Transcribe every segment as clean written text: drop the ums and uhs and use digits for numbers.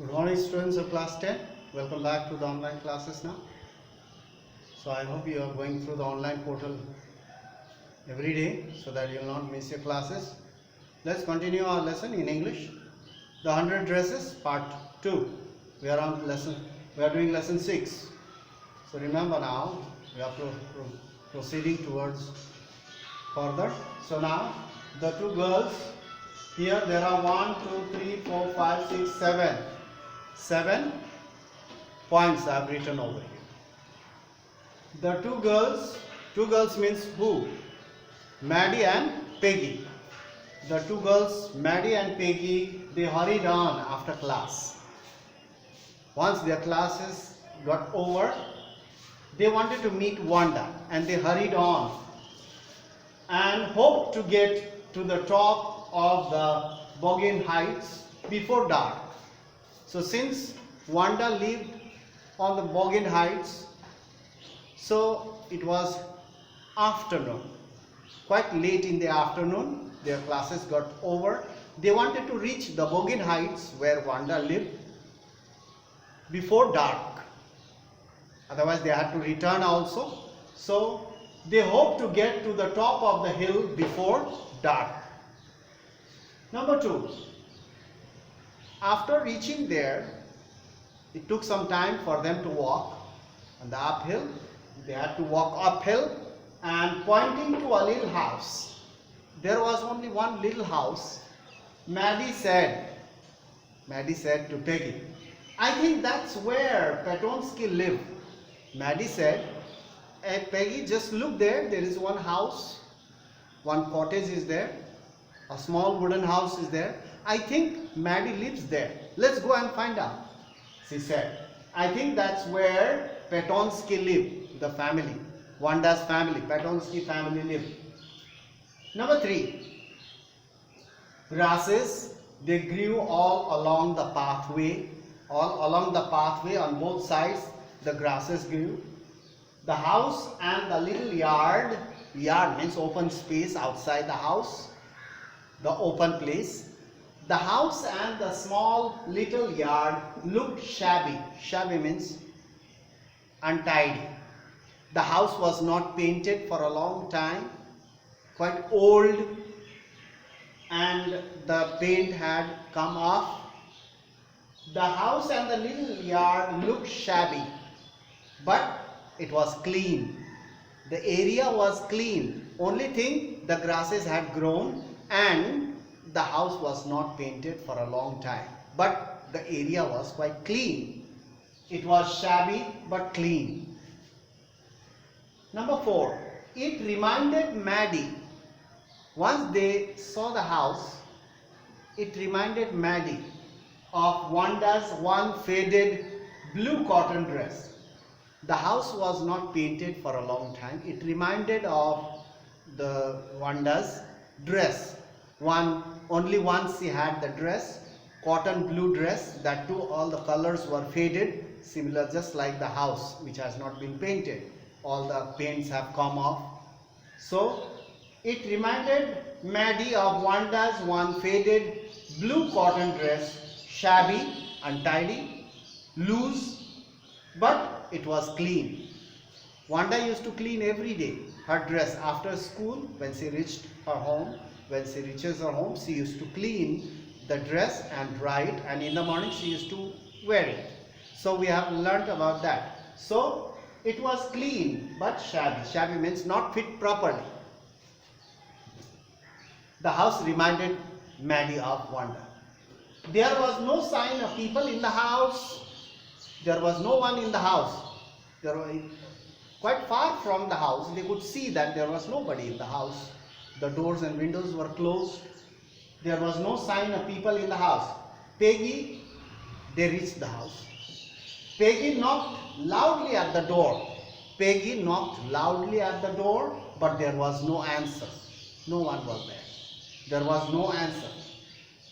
Good morning, students of class 10. Welcome back to the online classes now. So I hope you are going through the online portal every day so that you will not miss your classes. Let's continue our lesson in English. The 100 dresses part 2. We are doing lesson 6. So remember now we are proceeding towards further. So now the two girls, here there are 1, 2, 3, 4, 5, 6, 7. 7 points I have written over here. The two girls means who? Maddie and Peggy. The two girls, Maddie and Peggy, they hurried on after class. Once their classes got over, they wanted to meet Wanda and they hurried on and hoped to get to the top of the Bogin Heights before dark. So since Wanda lived on the Bogin Heights, so it was afternoon, quite late in the afternoon, their classes got over. They wanted to reach the Bogin Heights where Wanda lived before dark. Otherwise they had to return also. So they hoped to get to the top of the hill before dark. Number 2. After reaching there, it took some time for them to walk on the uphill. They had to walk uphill and pointing to a little house. There was only one little house. Maddie said to Peggy, I think that's where Petonsky lived. Maddie said, hey Peggy, just look there. There is one house, one cottage is there, a small wooden house is there. I think Maddie lives there. Let's go and find out. She said, I think that's where Petonsky lived, the family, Wanda's family, Petonsky family lived. Number 3. Grasses, they grew all along the pathway. All along the pathway on both sides, the grasses grew. The house and the little yard means open space outside the house, the open place. The house and the small little yard looked shabby. Shabby means untidy. The house was not painted for a long time, quite old, and the paint had come off. The house and the little yard looked shabby, but it was clean. The area was clean. Only thing, the grasses had grown and the house was not painted for a long time, but the area was quite clean. It was shabby but clean. Number 4. It reminded Maddie, once they saw the house, it reminded Maddie of Wanda's one faded blue cotton dress. The house was not painted for a long time. It reminded of the Wanda's dress. Only once she had the dress, cotton blue dress, that too all the colors were faded, similar just like the house which has not been painted. All the paints have come off. So it reminded Maddie of Wanda's one faded blue cotton dress, shabby, untidy, loose, but it was clean. Wanda used to clean every day her dress after school. When she reached her home, when she reaches her home, she used to clean the dress and dry it, and in the morning she used to wear it. So we have learnt about that. So it was clean but shabby. Shabby means not fit properly. The house reminded Maddie of Wanda. There was no sign of people in the house. There was no one in the house. There were quite far from the house. They could see that there was nobody in the house. The doors and windows were closed. There was no sign of people in the house. Peggy, they reached the house. Peggy knocked loudly at the door. Peggy knocked loudly at the door, but there was no answer. No one was there. There was no answer.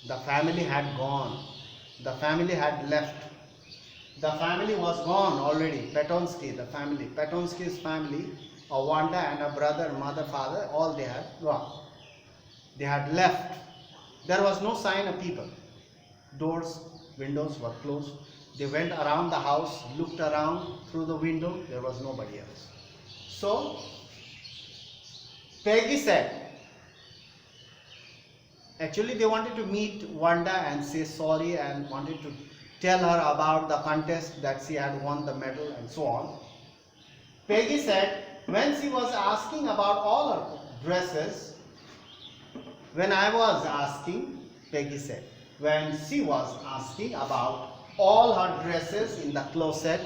The family had gone. The family had left. The family was gone already. Petonsky, the family. Petonsky's family, a Wanda and a brother, mother, father, all they had gone. They had left. There was no sign of people. Doors windows were closed. They went around the house, looked around through the window, there was nobody else. So Peggy said, actually they wanted to meet Wanda and say sorry and wanted to tell her about the contest that she had won the medal and so on. Peggy said, when she was asking about all her dresses, when I was asking, Peggy said, when she was asking about all her dresses in the closet,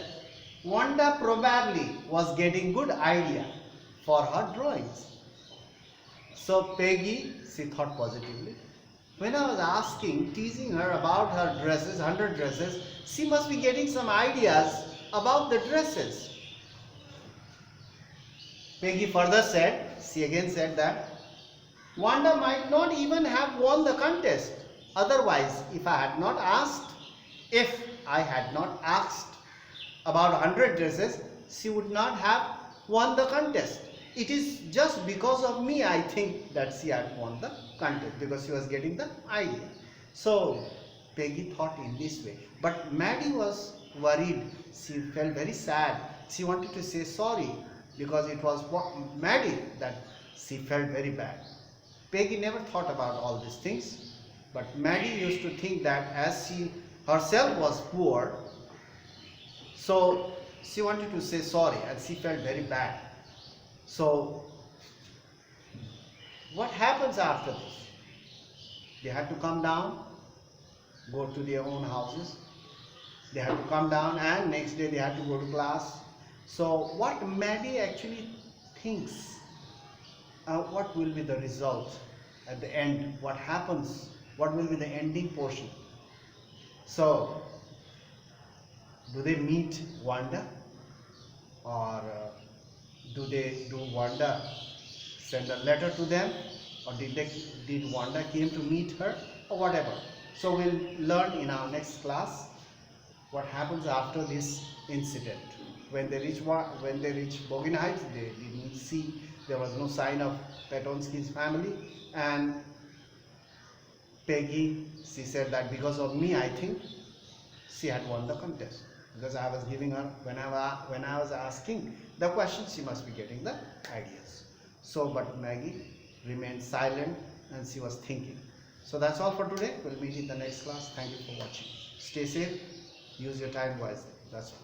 Wanda probably was getting good idea for her drawings. So Peggy, she thought positively. When I was asking, teasing her about her dresses, 100 dresses, she must be getting some ideas about the dresses. Peggy further said, she again said that Wanda might not even have won the contest. Otherwise, if I had not asked about 100 dresses, she would not have won the contest. It is just because of me, I think, that she had won the contest, because she was getting the idea. So Peggy thought in this way. But Maddie was worried. She felt very sad. She wanted to say sorry because it was Maddie that she felt very bad. Peggy never thought about all these things, but Maddie used to think that as she herself was poor, so she wanted to say sorry and she felt very bad. So what happens after this? They had to come down, go to their own houses. They had to come down and next day they had to go to class. So what Maddie actually thinks, what will be the result at the end? What happens? What will be the ending portion? So do they meet Wanda, or do Wanda send a letter to them, or did Wanda came to meet her, or whatever? So we'll learn in our next class what happens after this incident. When they reach Bogin Heights, they didn't see, there was no sign of Petonsky's family, and Peggy, she said that because of me, I think she had won the contest, because I was giving her, when I was asking the questions, she must be getting the ideas. So but Maggie remained silent and she was thinking. So that's all for today. We'll meet in the next class. Thank you for watching. Stay safe, use your time wisely. That's all.